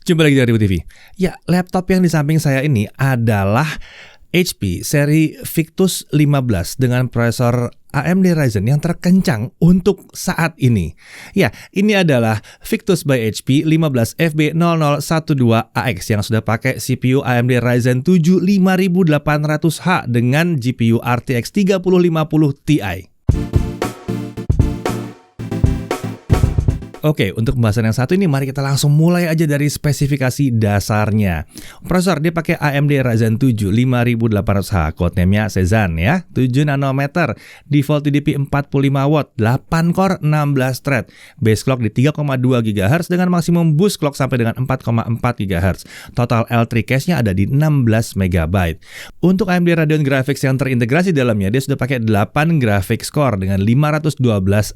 Jumpa lagi di Ribu TV. Ya, laptop yang di samping saya ini adalah HP seri Victus 15 dengan prosesor AMD Ryzen yang terkencang untuk saat ini. Ya, ini adalah Victus by HP 15FB0012AX yang sudah pakai CPU AMD Ryzen 7 5800H dengan GPU RTX 3050 Ti. Oke, untuk pembahasan yang satu ini mari kita langsung mulai aja dari spesifikasi dasarnya. Prosesor dia pakai AMD Ryzen 7 5800H, codename-nya Cezanne ya, 7 nanometer, default TDP 45 watt, 8 core, 16 thread, base clock di 3,2 GHz dengan maksimum boost clock sampai dengan 4,4 GHz. Total L3 cache-nya ada di 16 MB. Untuk AMD Radeon Graphics yang terintegrasi dalamnya, dia sudah pakai 8 graphics core dengan 512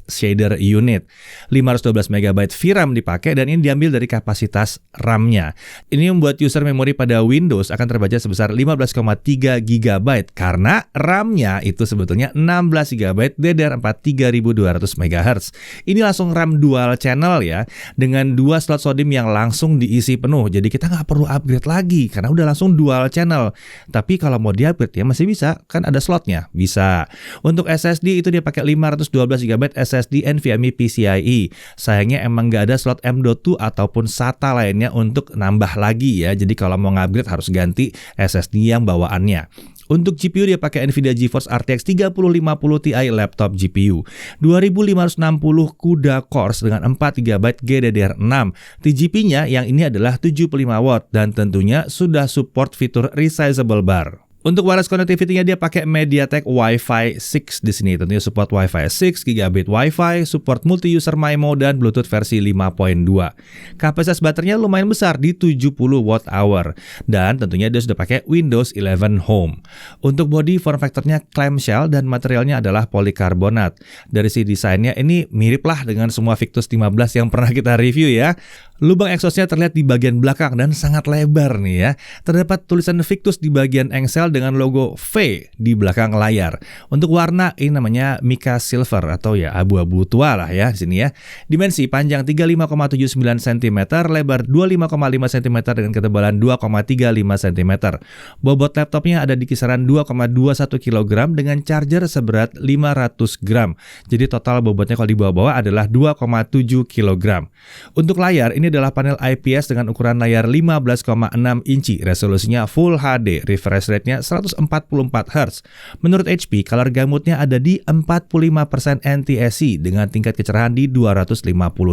shader unit, 512 MB VRAM dipakai dan ini diambil dari kapasitas RAM-nya. Ini membuat user memori pada Windows akan terbaca sebesar 15,3 GB karena RAM-nya itu sebetulnya 16 GB DDR4 3200 MHz. Ini langsung RAM dual channel ya, dengan 2 slot SODIMM yang langsung diisi penuh. Jadi kita nggak perlu upgrade lagi karena udah langsung dual channel. Tapi kalau mau di-upgrade ya masih bisa, kan ada slotnya, bisa. Untuk SSD itu dia pakai 512 GB SSD NVMe PCIe. Sayangnya emang nggak ada slot M.2 ataupun SATA lainnya untuk nambah lagi ya. Jadi kalau mau ngupgrade harus ganti SSD yang bawaannya. Untuk GPU dia pakai Nvidia GeForce RTX 3050 Ti laptop GPU, 2560 CUDA cores dengan 4 GB GDDR6. TGP-nya yang ini adalah 75 watt dan tentunya sudah support fitur resizable bar. Untuk wireless connectivity-nya dia pakai MediaTek Wi-Fi 6 di sini. Tentunya support Wi-Fi 6, Gigabit Wi-Fi, support multi-user MIMO dan Bluetooth versi 5.2. Kapasitas baterainya lumayan besar di 70 Wh dan tentunya dia sudah pakai Windows 11 Home. Untuk body form factor-nya clamshell dan materialnya adalah polikarbonat. Dari si desainnya ini mirip lah dengan semua Victus 15 yang pernah kita review ya. Lubang exhaust-nya terlihat di bagian belakang dan sangat lebar nih ya. Terdapat tulisan Victus di bagian engsel dengan logo V di belakang layar. Untuk warna ini namanya Mica Silver atau ya abu-abu tua lah ya di sini ya. Dimensi panjang 35,79 cm, lebar 25,5 cm dengan ketebalan 2,35 cm. Bobot laptopnya ada di kisaran 2,21 kg dengan charger seberat 500 gram. Jadi total bobotnya kalau dibawa-bawa adalah 2,7 kg. Untuk layar ini adalah panel IPS dengan ukuran layar 15,6 inci, resolusinya Full HD, refresh rate-nya 144 Hz. Menurut HP, color gamutnya ada di 45% NTSC dengan tingkat kecerahan di 250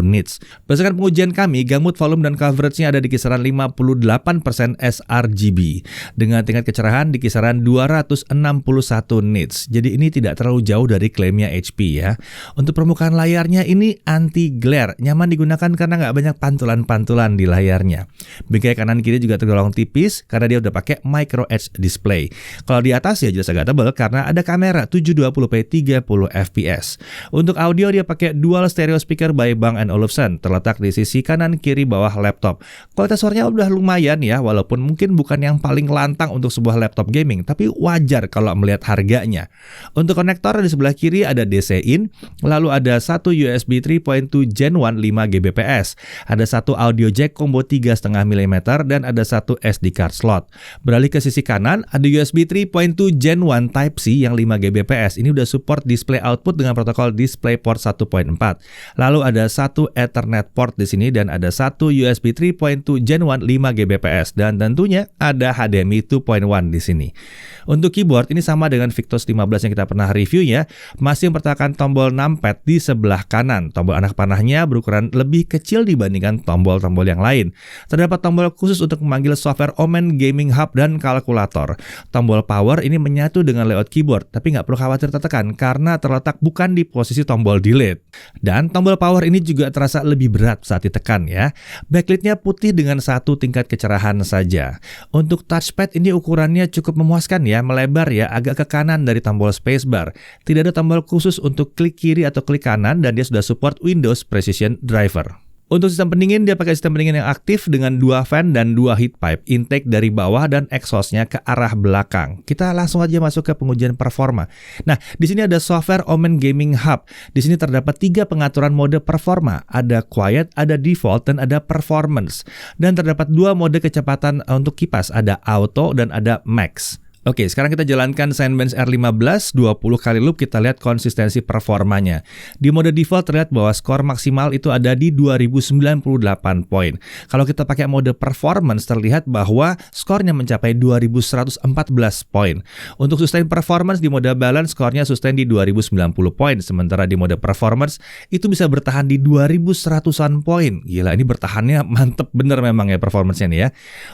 nits. Berdasarkan pengujian kami, gamut volume dan coverage-nya ada di kisaran 58% sRGB dengan tingkat kecerahan di kisaran 261 nits. Jadi ini tidak terlalu jauh dari klaimnya HP ya. Untuk permukaan layarnya ini anti glare, nyaman digunakan karena nggak banyak pantulan-pantulan di layarnya. Bingkai kanan kiri juga tergolong tipis karena dia udah pakai micro edge display. Kalau di atas ya jelas agak tebal karena ada kamera 720p 30 fps. Untuk audio dia pakai dual stereo speaker by Bang & Olufsen terletak di sisi kanan kiri bawah laptop. Kualitas suaranya udah lumayan ya, walaupun mungkin bukan yang paling lantang untuk sebuah laptop gaming, tapi wajar kalau melihat harganya. Untuk konektor di sebelah kiri ada DC in, lalu ada satu USB 3.2 Gen 1 5 Gbps, ada satu audio jack combo 3,5 mm dan ada satu SD card slot. Beralih ke sisi kanan ada USB 3.2 Gen 1 Type-C yang 5 Gbps. Ini udah support display output dengan protokol DisplayPort 1.4. Lalu ada satu Ethernet port di sini dan ada satu USB 3.2 Gen 1 5 Gbps dan tentunya ada HDMI 2.1 di sini. Untuk keyboard ini sama dengan Victus 15 yang kita pernah review ya, masih mempertahankan tombol numpad di sebelah kanan. Tombol anak panahnya berukuran lebih kecil dibandingkan tombol-tombol yang lain. Terdapat tombol khusus untuk memanggil software Omen Gaming Hub dan kalkulator. Tombol power ini menyatu dengan layout keyboard, tapi nggak perlu khawatir tertekan karena terletak bukan di posisi tombol delete. Dan tombol power ini juga terasa lebih berat saat ditekan ya. Backlit-nya putih dengan satu tingkat kecerahan saja. Untuk touchpad ini ukurannya cukup memuaskan ya, melebar ya, agak ke kanan dari tombol spacebar. Tidak ada tombol khusus untuk klik kiri atau klik kanan dan dia sudah support Windows Precision Driver. Untuk sistem pendingin, dia pakai sistem pendingin yang aktif dengan 2 fan dan 2 heat pipe, intake dari bawah dan exhaustnya ke arah belakang. Kita langsung aja masuk ke pengujian performa. Nah, di sini ada software Omen Gaming Hub. Di sini terdapat 3 pengaturan mode performa. Ada quiet, ada default, dan ada performance. Dan terdapat 2 mode kecepatan untuk kipas, ada auto dan ada max. Oke, sekarang kita jalankan Science R15, 20 kali loop, kita lihat konsistensi performanya. Di mode default terlihat bahwa skor maksimal itu ada di 2098 poin. Kalau kita pakai mode performance terlihat bahwa skornya mencapai 2114 poin. Untuk sustain performance di mode balance skornya sustain di 2090 poin. Sementara di mode performance itu bisa bertahan di 2100-an poin. Gila, ini bertahannya mantep bener memang ya performance-nya nih ya.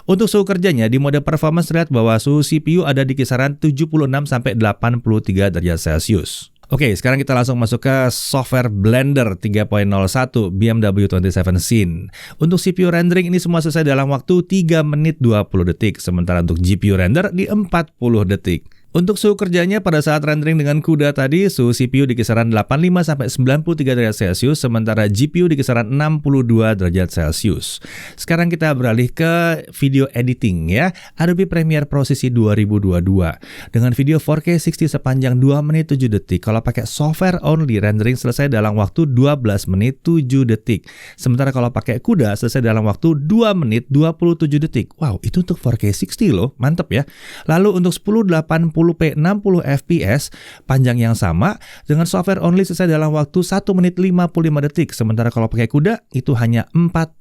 Untuk suhu kerjanya di mode performance terlihat bahwa suhu CPU ada di kisaran 76 sampai 83 derajat Celcius. Oke, sekarang kita langsung masuk ke software Blender 3.01 BMW 27 Scene. Untuk CPU rendering ini semua selesai dalam waktu 3 menit 20 detik, sementara untuk GPU render di 40 detik. Untuk suhu kerjanya pada saat rendering dengan CUDA tadi, suhu CPU di kisaran 85 sampai 93 derajat Celcius, sementara GPU di kisaran 62 derajat Celcius. Sekarang kita beralih ke video editing ya, Adobe Premiere Pro CC 2022. Dengan video 4K 60 sepanjang 2 menit 7 detik, kalau pakai software only rendering selesai dalam waktu 12 menit 7 detik. Sementara kalau pakai CUDA selesai dalam waktu 2 menit 27 detik. Wow, itu untuk 4K 60 loh, mantep ya. Lalu untuk 1080p 60 fps panjang yang sama dengan software only selesai dalam waktu 1 menit 55 detik, sementara kalau pakai CUDA itu hanya 41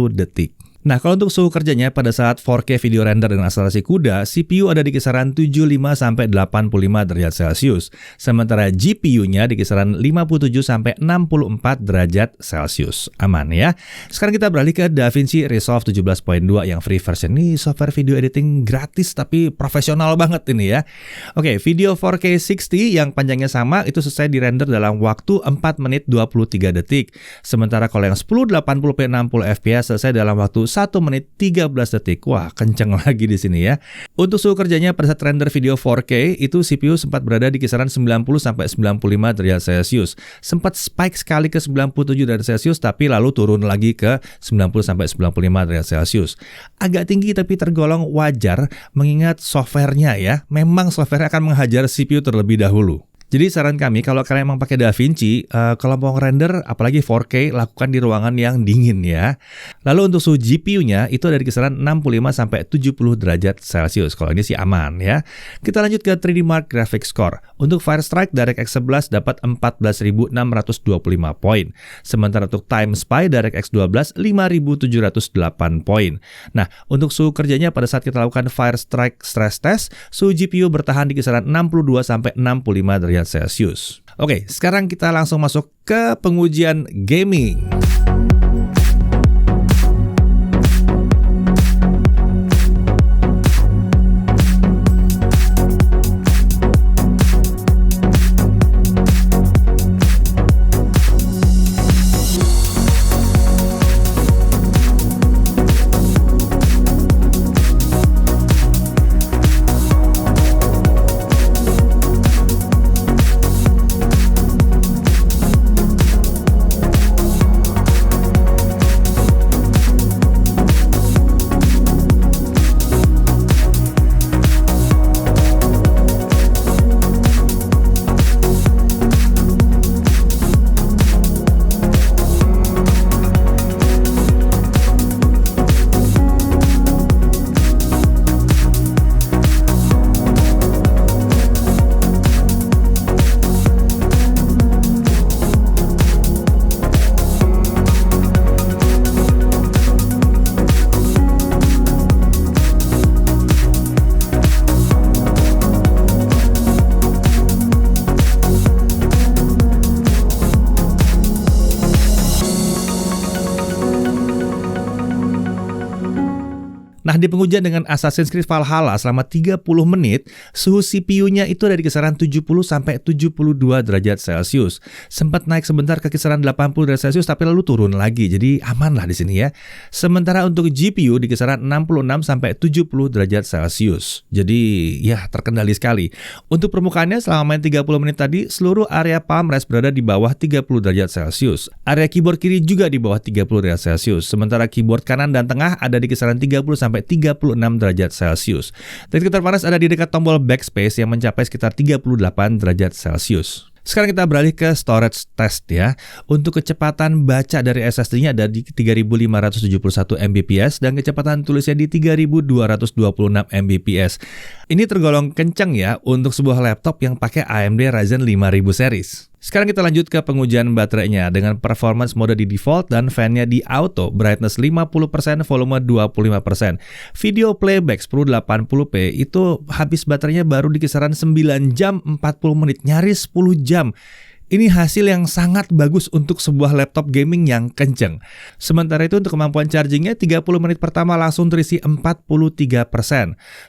detik. Nah, kalau untuk suhu kerjanya pada saat 4K video render dengan akselerasi CUDA, CPU ada di kisaran 75 sampai 85 derajat Celcius, sementara GPU-nya di kisaran 57 sampai 64 derajat Celcius. Aman ya. Sekarang kita beralih ke DaVinci Resolve 17.2 yang free version. Ini software video editing gratis tapi profesional banget ini ya. Oke, video 4K 60 yang panjangnya sama itu selesai di render dalam waktu 4 menit 23 detik. Sementara kalau yang 1080p 60 fps selesai dalam waktu 1 menit 13 detik. Wah, kenceng lagi di sini ya. Untuk suhu kerjanya pada saat render video 4K itu CPU sempat berada di kisaran 90 sampai 95 derajat Celcius. Sempat spike sekali ke 97 derajat Celcius tapi lalu turun lagi ke 90 sampai 95 derajat Celcius. Agak tinggi tapi tergolong wajar mengingat softwarenya ya. Memang software akan menghajar CPU terlebih dahulu. Jadi saran kami kalau kalian emang pakai DaVinci, kalau mau render apalagi 4K lakukan di ruangan yang dingin ya. Lalu untuk suhu GPU-nya itu ada di kisaran 65 sampai 70 derajat Celcius. Kalau ini sih aman ya. Kita lanjut ke 3D Mark Graphics Score. Untuk Firestrike DirectX 11 dapat 14.625 poin. Sementara untuk Time Spy DirectX 12 5.708 poin. Nah, untuk suhu kerjanya pada saat kita lakukan Firestrike Stress Test, suhu GPU bertahan di kisaran 62 sampai 65 derajat Celcius. Oke, sekarang kita langsung masuk ke pengujian gaming. Nah, di pengujian dengan Assassin's Creed Valhalla selama 30 menit, suhu CPU-nya itu ada di kisaran 70 sampai 72 derajat Celcius. Sempat naik sebentar ke kisaran 80 derajat Celcius tapi lalu turun lagi. Jadi aman lah di sini ya. Sementara untuk GPU di kisaran 66 sampai 70 derajat Celcius. Jadi ya terkendali sekali. Untuk permukaannya selama main 30 menit tadi, seluruh area palm rest berada di bawah 30 derajat Celcius. Area keyboard kiri juga di bawah 30 derajat Celcius. Sementara keyboard kanan dan tengah ada di kisaran 30 sampai 36 derajat Celcius. Titik terpanas ada di dekat tombol backspace yang mencapai sekitar 38 derajat Celcius. Sekarang kita beralih ke storage test ya. Untuk kecepatan baca dari SSD-nya ada di 3571 Mbps dan kecepatan tulisnya di 3226 Mbps. Ini tergolong kencang ya untuk sebuah laptop yang pakai AMD Ryzen 5000 series. Sekarang kita lanjut ke pengujian baterainya dengan performance mode di default dan fan-nya di auto, brightness 50%, volume 25%. Video playback 1080p itu habis baterainya baru di kisaran 9 jam 40 menit, nyaris 10 jam. Ini hasil yang sangat bagus untuk sebuah laptop gaming yang kenceng. Sementara itu untuk kemampuan chargingnya 30 menit pertama langsung terisi 43%.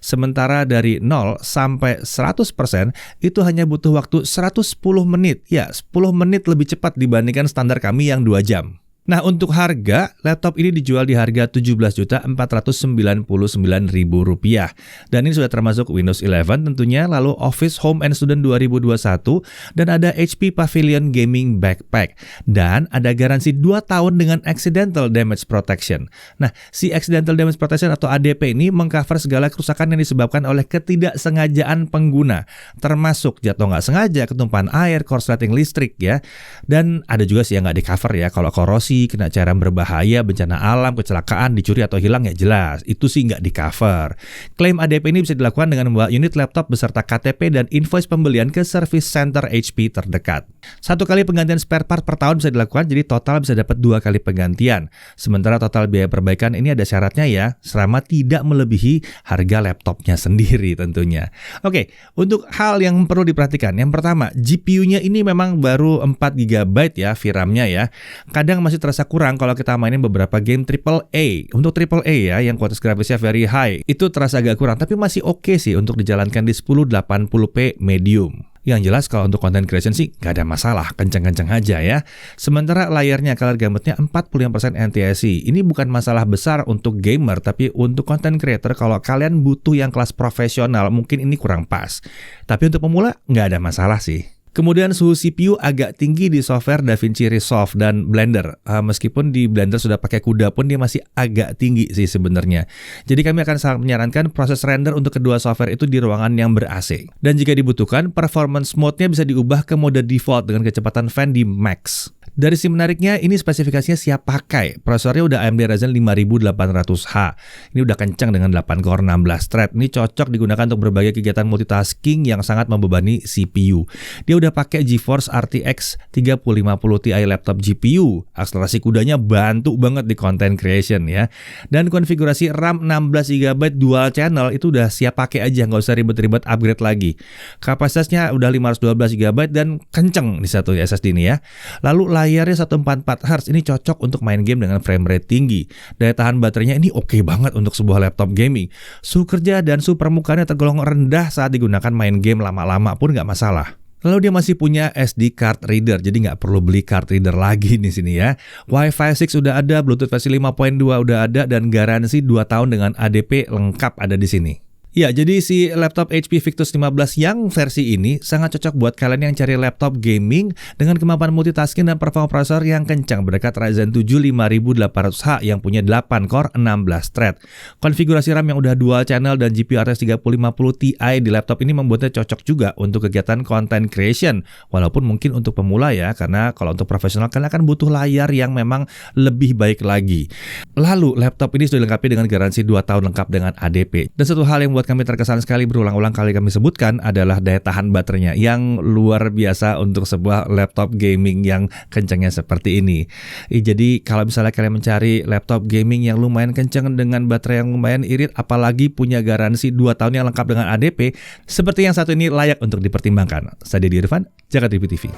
Sementara dari 0 sampai 100% itu hanya butuh waktu 110 menit. Ya, 10 menit lebih cepat dibandingkan standar kami yang 2 jam. Nah, untuk harga, laptop ini dijual di harga Rp17.499.000. Dan ini sudah termasuk Windows 11 tentunya, lalu Office Home and Student 2021, dan ada HP Pavilion Gaming Backpack. Dan ada garansi 2 tahun dengan Accidental Damage Protection. Nah, si Accidental Damage Protection atau ADP ini mengcover segala kerusakan yang disebabkan oleh ketidaksengajaan pengguna, termasuk jatuh nggak sengaja, ketumpahan air, korsleting listrik ya. Dan ada juga sih yang nggak di-cover ya, kalau korosi, kena cairan berbahaya, bencana alam, kecelakaan, dicuri atau hilang ya jelas, itu sih nggak di-cover. Klaim ADP ini bisa dilakukan dengan membawa unit laptop beserta KTP dan invoice pembelian ke service center HP terdekat. 1 kali penggantian spare part per tahun bisa dilakukan, jadi total bisa dapat 2 kali penggantian. Sementara total biaya perbaikan ini ada syaratnya ya, selama tidak melebihi harga laptopnya sendiri tentunya. Oke, untuk hal yang perlu diperhatikan, yang pertama, GPU-nya ini memang baru 4 GB ya VRAM-nya ya. Kadang masih terasa kurang kalau kita mainin beberapa game AAA. Untuk AAA ya, yang kualitas grafisnya very high, itu terasa agak kurang, tapi masih oke sih untuk dijalankan di 1080p medium. Yang jelas kalau untuk content creation sih nggak ada masalah, kenceng-kenceng aja ya. Sementara layarnya color gamutnya 45% NTSC. Ini bukan masalah besar untuk gamer, tapi untuk content creator kalau kalian butuh yang kelas profesional mungkin ini kurang pas. Tapi untuk pemula nggak ada masalah sih. Kemudian suhu CPU agak tinggi di software DaVinci Resolve dan Blender. Meskipun di Blender sudah pakai CUDA pun dia masih agak tinggi sih sebenarnya. Jadi kami akan sangat menyarankan proses render untuk kedua software itu di ruangan yang ber-AC. Dan jika dibutuhkan, performance mode-nya bisa diubah ke mode default dengan kecepatan fan di max. Dari sisi menariknya, ini spesifikasinya siap pakai. Prosesornya udah AMD Ryzen 5800H. Ini udah kencang dengan 8 core 16 thread. Ini cocok digunakan untuk berbagai kegiatan multitasking yang sangat membebani CPU. Dia udah pakai GeForce RTX 3050 Ti laptop GPU. Akselerasi kudanya bantu banget di content creation ya. Dan konfigurasi RAM 16 GB dual channel itu udah siap pakai aja, nggak usah ribet-ribet upgrade lagi. Kapasitasnya udah 512 GB dan kenceng di satu SSD ini ya. Lalu layarnya 144Hz, ini cocok untuk main game dengan frame rate tinggi. Daya tahan baterainya ini oke banget untuk sebuah laptop gaming. Suhu kerja dan suhu permukaannya tergolong rendah saat digunakan main game lama-lama pun nggak masalah. Lalu dia masih punya SD card reader, jadi nggak perlu beli card reader lagi di sini ya. Wi-Fi 6 udah ada, Bluetooth versi 5.2 udah ada, dan garansi 2 tahun dengan ADP lengkap ada di sini. Ya, jadi si laptop HP Victus 15 yang versi ini sangat cocok buat kalian yang cari laptop gaming dengan kemampuan multitasking dan performa prosesor yang kencang berdekat Ryzen 7 5800H yang punya 8 core 16 thread. Konfigurasi RAM yang udah dual channel dan GPU RTX 3050 Ti di laptop ini membuatnya cocok juga untuk kegiatan content creation. Walaupun mungkin untuk pemula ya, karena kalau untuk profesional kalian akan butuh layar yang memang lebih baik lagi. Lalu, laptop ini sudah dilengkapi dengan garansi 2 tahun lengkap dengan ADP. Dan satu hal yang buat kami terkesan sekali berulang-ulang kali kami sebutkan adalah daya tahan baterainya yang luar biasa untuk sebuah laptop gaming yang kencangnya seperti ini. Jadi kalau misalnya kalian mencari laptop gaming yang lumayan kencang dengan baterai yang lumayan irit, apalagi punya garansi 2 tahun yang lengkap dengan ADP, seperti yang satu ini layak untuk dipertimbangkan. Saya Deddy Irfan, Jakarta TV.